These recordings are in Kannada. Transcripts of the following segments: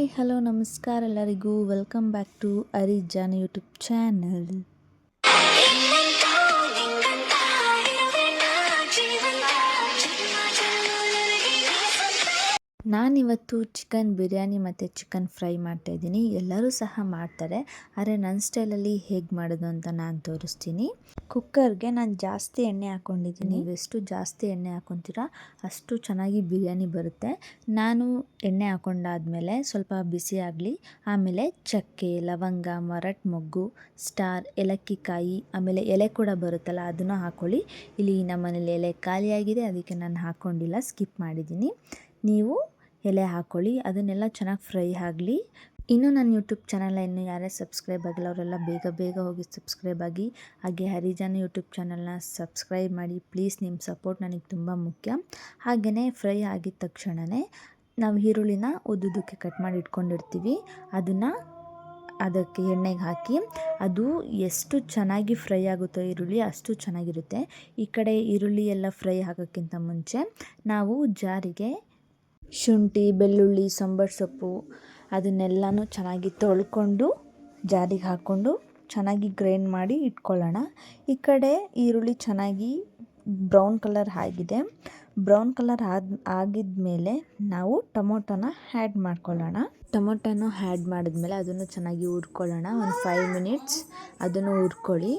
ಹಾಯ್ ಹಲೋ ನಮಸ್ಕಾರ ಎಲ್ಲರಿಗೂ. ವೆಲ್ಕಮ್ ಬ್ಯಾಕ್ ಟು ಅರಿಜಾನ್ ಯೂಟ್ಯೂಬ್ ಚಾನಲ್. ನಾನಿವತ್ತು ಚಿಕನ್ ಬಿರಿಯಾನಿ ಮತ್ತು ಚಿಕನ್ ಫ್ರೈ ಮಾಡ್ತಾಯಿದ್ದೀನಿ. ಎಲ್ಲರೂ ಸಹ ಮಾಡ್ತಾರೆ, ಆದರೆ ನನ್ನ ಸ್ಟೈಲಲ್ಲಿ ಹೇಗೆ ಮಾಡೋದು ಅಂತ ನಾನು ತೋರಿಸ್ತೀನಿ. ಕುಕ್ಕರ್ಗೆ ನಾನು ಜಾಸ್ತಿ ಎಣ್ಣೆ ಹಾಕ್ಕೊಂಡಿದ್ದೀನಿ. ನೀವೆಷ್ಟು ಜಾಸ್ತಿ ಎಣ್ಣೆ ಹಾಕ್ಕೊತೀರಾ ಅಷ್ಟು ಚೆನ್ನಾಗಿ ಬಿರಿಯಾನಿ ಬರುತ್ತೆ. ನಾನು ಎಣ್ಣೆ ಹಾಕ್ಕೊಂಡಾದ್ಮೇಲೆ ಸ್ವಲ್ಪ ಬಿಸಿ ಆಗಲಿ, ಆಮೇಲೆ ಚಕ್ಕೆ, ಲವಂಗ, ಮರಾಠ ಮೊಗ್ಗು, ಸ್ಟಾರ್, ಏಲಕ್ಕಿ ಕಾಯಿ, ಆಮೇಲೆ ಎಲೆ ಕೂಡ ಬರುತ್ತಲ್ಲ ಅದನ್ನು ಹಾಕ್ಕೊಳ್ಳಿ. ಇಲ್ಲಿ ನಮ್ಮ ಮನೇಲಿ ಎಲೆ ಖಾಲಿಯಾಗಿದೆ, ಅದಕ್ಕೆ ನಾನು ಹಾಕ್ಕೊಂಡಿಲ್ಲ, ಸ್ಕಿಪ್ ಮಾಡಿದ್ದೀನಿ. ನೀವು ಎಲೆ ಹಾಕ್ಕೊಳ್ಳಿ, ಅದನ್ನೆಲ್ಲ ಚೆನ್ನಾಗಿ ಫ್ರೈ ಆಗಲಿ. ಇನ್ನು ನನ್ನ ಯೂಟ್ಯೂಬ್ ಚಾನಲ್ ಇನ್ನು ಯಾರೇ ಸಬ್ಸ್ಕ್ರೈಬ್ ಆಗಿಲ್ಲ ಅವರೆಲ್ಲ ಬೇಗ ಹೋಗಿ ಸಬ್ಸ್ಕ್ರೈಬ್ ಆಗಿ. ಹಾಗೆ ಹರಿಜಾನ್ ಯೂಟ್ಯೂಬ್ ಚಾನಲ್ನ ಸಬ್ಸ್ಕ್ರೈಬ್ ಮಾಡಿ ಪ್ಲೀಸ್. ನಿಮ್ಮ ಸಪೋರ್ಟ್ ನನಗೆ ತುಂಬ ಮುಖ್ಯ. ಹಾಗೆಯೇ ಫ್ರೈ ಆಗಿದ ತಕ್ಷಣವೇ ನಾವು ಈರುಳ್ಳಿನ ಉದ್ದುದಕ್ಕೆ ಕಟ್ ಮಾಡಿ ಇಟ್ಕೊಂಡಿರ್ತೀವಿ, ಅದಕ್ಕೆ ಎಣ್ಣೆಗೆ ಹಾಕಿ ಅದು ಎಷ್ಟು ಚೆನ್ನಾಗಿ ಫ್ರೈ ಆಗುತ್ತೋ ಈರುಳ್ಳಿ ಅಷ್ಟು ಚೆನ್ನಾಗಿರುತ್ತೆ. ಈ ಕಡೆ ಈರುಳ್ಳಿ ಎಲ್ಲ ಫ್ರೈ ಆಗೋಕ್ಕಿಂತ ಮುಂಚೆ ನಾವು ಜಾರಿಗೆ ಶುಂಠಿ, ಬೆಳ್ಳುಳ್ಳಿ, ಸಾಂಬಾರು ಸೊಪ್ಪು ಅದನ್ನೆಲ್ಲನೂ ಚೆನ್ನಾಗಿ ತೊಳ್ಕೊಂಡು ಜಾರಿಗೆ ಹಾಕ್ಕೊಂಡು ಚೆನ್ನಾಗಿ ಗ್ರೈಂಡ್ ಮಾಡಿ ಇಟ್ಕೊಳ್ಳೋಣ. ಈ ಕಡೆ ಈರುಳ್ಳಿ ಚೆನ್ನಾಗಿ ಬ್ರೌನ್ ಕಲರ್ ಆಗಿದೆ. ಬ್ರೌನ್ ಕಲರ್ ಆಗಿದ್ಮೇಲೆ ನಾವು ಟೊಮೊಟೊನ ಆ್ಯಡ್ ಮಾಡ್ಕೊಳ್ಳೋಣ. ಟೊಮೊಟೊನ ಆ್ಯಡ್ ಮಾಡಿದ್ಮೇಲೆ ಅದನ್ನು ಚೆನ್ನಾಗಿ ಹುರ್ಕೊಳ್ಳೋಣ. ಒಂದು 5 ಮಿನಿಟ್ಸ್ ಅದನ್ನು ಹುರ್ಕೊಳ್ಳಿ.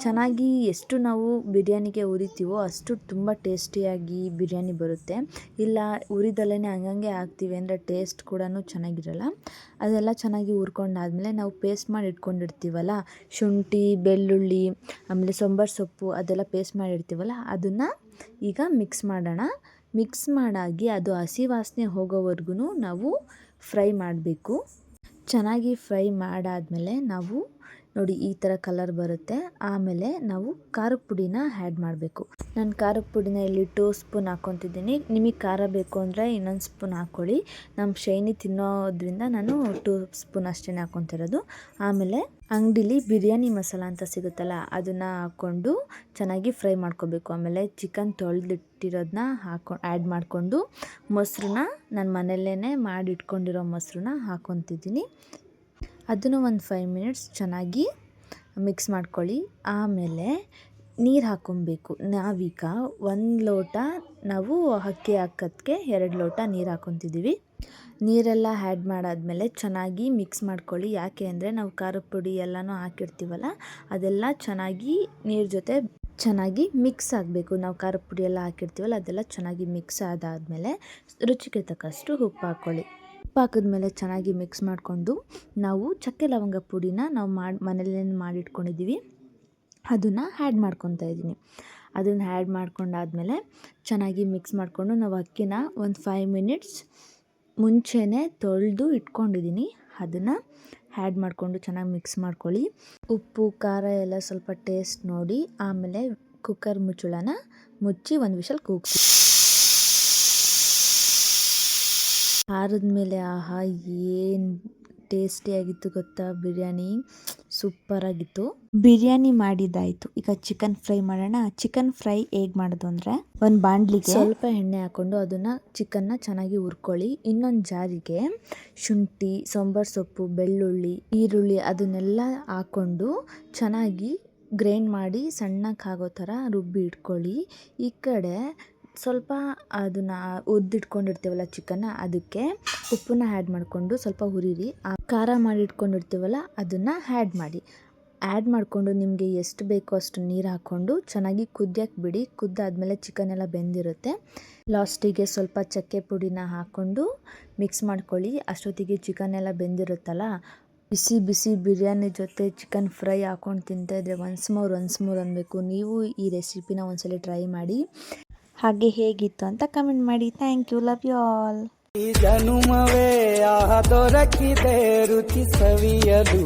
ಚೆನ್ನಾಗಿ ಎಷ್ಟು ನಾವು ಬಿರಿಯಾನಿಗೆ ಹುರಿತೀವೋ ಅಷ್ಟು ತುಂಬ ಟೇಸ್ಟಿಯಾಗಿ ಬಿರಿಯಾನಿ ಬರುತ್ತೆ. ಇಲ್ಲ ಹುರಿದಲ್ಲೇ ಹಂಗಂಗೆ ಹಾಕ್ತೀವಿ ಅಂದರೆ ಟೇಸ್ಟ್ ಕೂಡ ಚೆನ್ನಾಗಿರಲ್ಲ. ಅದೆಲ್ಲ ಚೆನ್ನಾಗಿ ಹುರ್ಕೊಂಡಾದ್ಮೇಲೆ ನಾವು ಪೇಸ್ಟ್ ಮಾಡಿ ಇಟ್ಕೊಂಡಿರ್ತೀವಲ್ಲ, ಶುಂಠಿ, ಬೆಳ್ಳುಳ್ಳಿ, ಆಮೇಲೆ ಸಾಂಬಾರು ಸೊಪ್ಪು ಅದೆಲ್ಲ ಪೇಸ್ಟ್ ಮಾಡಿರ್ತೀವಲ್ಲ ಅದನ್ನು ಈಗ ಮಿಕ್ಸ್ ಮಾಡೋಣ. ಮಿಕ್ಸ್ ಮಾಡಾಗಿ ಅದು ಹಸಿ ವಾಸನೆ ಹೋಗೋವರೆಗೂ ನಾವು ಫ್ರೈ ಮಾಡಬೇಕು. ಚೆನ್ನಾಗಿ ಫ್ರೈ ಮಾಡಾದಮೇಲೆ ನಾವು ನೋಡಿ ಈ ಥರ ಕಲರ್ ಬರುತ್ತೆ. ಆಮೇಲೆ ನಾವು ಖಾರದ ಪುಡಿನ ಆ್ಯಡ್ ಮಾಡಬೇಕು. ನಾನು ಖಾರದ ಪುಡಿನ ಇಲ್ಲಿ 2 ಸ್ಪೂನ್ ಹಾಕ್ಕೊತಿದ್ದೀನಿ. ನಿಮಗೆ ಖಾರ ಬೇಕು ಅಂದರೆ ಇನ್ನೊಂದು ಸ್ಪೂನ್ ಹಾಕ್ಕೊಳ್ಳಿ. ನಮ್ಮ ಶೈನಿ ತಿನ್ನೋದ್ರಿಂದ ನಾನು 2 ಸ್ಪೂನ್ ಅಷ್ಟೇ ಹಾಕ್ಕೊತಿರೋದು. ಆಮೇಲೆ ಅಂಗಡಿಲಿ ಬಿರಿಯಾನಿ ಮಸಾಲ ಅಂತ ಸಿಗುತ್ತಲ್ಲ ಅದನ್ನು ಹಾಕ್ಕೊಂಡು ಚೆನ್ನಾಗಿ ಫ್ರೈ ಮಾಡ್ಕೋಬೇಕು. ಆಮೇಲೆ ಚಿಕನ್ ತೊಳೆದಿಟ್ಟಿರೋದನ್ನ ಆ್ಯಡ್ ಮಾಡಿಕೊಂಡು ಮೊಸರನ್ನ ನಾನು ಮನೆಯಲ್ಲೇ ಮಾಡಿಟ್ಕೊಂಡಿರೋ ಮೊಸರನ್ನ ಹಾಕ್ಕೊತಿದ್ದೀನಿ. ಅದನ್ನು ಒಂದು 5 ಮಿನಿಟ್ಸ್ ಚೆನ್ನಾಗಿ ಮಿಕ್ಸ್ ಮಾಡ್ಕೊಳ್ಳಿ. ಆಮೇಲೆ ನೀರು ಹಾಕ್ಕೊಬೇಕು. ನಾವೀಗ 1 ಲೋಟ ನಾವು ಅಕ್ಕಿ ಹಾಕೋದಕ್ಕೆ 2 ಲೋಟ ನೀರು ಹಾಕ್ಕೊತಿದ್ದೀವಿ. ನೀರೆಲ್ಲ ಆ್ಯಡ್ ಮಾಡಾದಮೇಲೆ ಚೆನ್ನಾಗಿ ಮಿಕ್ಸ್ ಮಾಡ್ಕೊಳ್ಳಿ. ಯಾಕೆ ಅಂದರೆ ನಾವು ಖಾರದ ಪುಡಿ ಎಲ್ಲನೂ ಹಾಕಿರ್ತೀವಲ್ಲ ಅದೆಲ್ಲ ಚೆನ್ನಾಗಿ ನೀರು ಜೊತೆ ಚೆನ್ನಾಗಿ ಮಿಕ್ಸ್ ಆಗಬೇಕು. ನಾವು ಖಾರದ ಪುಡಿ ಎಲ್ಲ ಹಾಕಿರ್ತೀವಲ್ಲ ಅದೆಲ್ಲ ಚೆನ್ನಾಗಿ ಮಿಕ್ಸ್ ಆದಾದಮೇಲೆ ರುಚಿಗೆ ತಕ್ಕಷ್ಟು ಉಪ್ಪು ಹಾಕ್ಕೊಳ್ಳಿ. ಉಪ್ಪು ಹಾಕಿದ್ಮೇಲೆ ಚೆನ್ನಾಗಿ ಮಿಕ್ಸ್ ಮಾಡಿಕೊಂಡು ನಾವು ಚಕ್ಕೆ ಲವಂಗ ಪುಡಿನ ನಾವು ಮನೇಲೇ ಮಾಡಿಟ್ಕೊಂಡಿದ್ದೀವಿ ಅದನ್ನು ಆ್ಯಡ್ ಮಾಡ್ಕೊತಾ ಇದ್ದೀನಿ. ಅದನ್ನು ಆ್ಯಡ್ ಮಾಡ್ಕೊಂಡಾದ್ಮೇಲೆ ಚೆನ್ನಾಗಿ ಮಿಕ್ಸ್ ಮಾಡಿಕೊಂಡು ನಾವು ಅಕ್ಕಿನ ಒಂದು 5 ಮಿನಿಟ್ಸ್ ಮುಂಚೆನೇ ತೊಳೆದು ಇಟ್ಕೊಂಡಿದ್ದೀನಿ. ಅದನ್ನು ಆ್ಯಡ್ ಮಾಡಿಕೊಂಡು ಚೆನ್ನಾಗಿ ಮಿಕ್ಸ್ ಮಾಡ್ಕೊಳ್ಳಿ. ಉಪ್ಪು ಖಾರ ಎಲ್ಲ ಸ್ವಲ್ಪ ಟೇಸ್ಟ್ ನೋಡಿ ಆಮೇಲೆ ಕುಕ್ಕರ್ ಮುಚ್ಚಳನ ಮುಚ್ಚಿ 1 ವಿಷಲ್ ಕೂಗಿಸಿ. ಆರಿದ್ಮೇಲೆ ಆಹಾ ಏನು ಟೇಸ್ಟಿಯಾಗಿತ್ತು ಗೊತ್ತಾ ಬಿರಿಯಾನಿ, ಸೂಪರಾಗಿತ್ತು. ಬಿರಿಯಾನಿ ಮಾಡಿದ್ದಾಯಿತು. ಈಗ ಚಿಕನ್ ಫ್ರೈ ಮಾಡೋಣ. ಚಿಕನ್ ಫ್ರೈ ಹೇಗೆ ಮಾಡೋದು ಅಂದರೆ ಒಂದು ಬಾಣಲಿಗೆ ಸ್ವಲ್ಪ ಎಣ್ಣೆ ಹಾಕ್ಕೊಂಡು ಅದನ್ನು ಚಿಕನ್ನ ಚೆನ್ನಾಗಿ ಹುರ್ಕೊಳ್ಳಿ. ಇನ್ನೊಂದು ಜಾರಿಗೆ ಶುಂಠಿ, ಸಾಂಬಾರು ಸೊಪ್ಪು, ಬೆಳ್ಳುಳ್ಳಿ, ಈರುಳ್ಳಿ ಅದನ್ನೆಲ್ಲ ಹಾಕ್ಕೊಂಡು ಚೆನ್ನಾಗಿ ಗ್ರೈಂಡ್ ಮಾಡಿ ಸಣ್ಣಕ್ಕೆ ಆಗೋ ಥರ ರುಬ್ಬಿ ಇಟ್ಕೊಳ್ಳಿ. ಈ ಕಡೆ ಸ್ವಲ್ಪ ಅದನ್ನು ಉದ್ದಿಟ್ಕೊಂಡಿರ್ತೀವಲ್ಲ ಚಿಕನ್ನ ಅದಕ್ಕೆ ಉಪ್ಪನ್ನ ಆ್ಯಡ್ ಮಾಡಿಕೊಂಡು ಸ್ವಲ್ಪ ಹುರಿರಿ. ಖಾರ ಮಾಡಿ ಇಟ್ಕೊಂಡಿರ್ತೀವಲ್ಲ ಅದನ್ನು ಆ್ಯಡ್ ಮಾಡಿ. ಆ್ಯಡ್ ಮಾಡಿಕೊಂಡು ನಿಮಗೆ ಎಷ್ಟು ಬೇಕೋ ಅಷ್ಟು ನೀರು ಹಾಕ್ಕೊಂಡು ಚೆನ್ನಾಗಿ ಕುದಿಯೋಕ್ಕೆ ಬಿಡಿ. ಕುದ್ದಾದ್ಮೇಲೆ ಚಿಕನ್ ಎಲ್ಲ ಬೆಂದಿರುತ್ತೆ. ಲಾಸ್ಟಿಗೆ ಸ್ವಲ್ಪ ಚಕ್ಕೆ ಪುಡಿನ ಹಾಕ್ಕೊಂಡು ಮಿಕ್ಸ್ ಮಾಡ್ಕೊಳ್ಳಿ. ಅಷ್ಟೊತ್ತಿಗೆ ಚಿಕನ್ ಎಲ್ಲ ಬೆಂದಿರುತ್ತಲ್ಲ, ಬಿಸಿ ಬಿರಿಯಾನಿ ಜೊತೆ ಚಿಕನ್ ಫ್ರೈ ಹಾಕ್ಕೊಂಡು ತಿಂತಾಯಿದ್ರೆ ಒನ್ಸ್ ಮೋರ್ ಅನ್ನಬೇಕು. ನೀವು ಈ ರೆಸಿಪಿನ ಒಂದ್ಸಲ ಟ್ರೈ ಮಾಡಿ. ಹಾಗೆ ಹೇಗಿತ್ತು ಅಂತ ಕಮೆಂಟ್ ಮಾಡಿ. Thank you, love you all. ಈ ಜನುಮವೇ ಆಹ ದೊರಕಿದೆ ರುಚಿ ಸವಿಯಲು.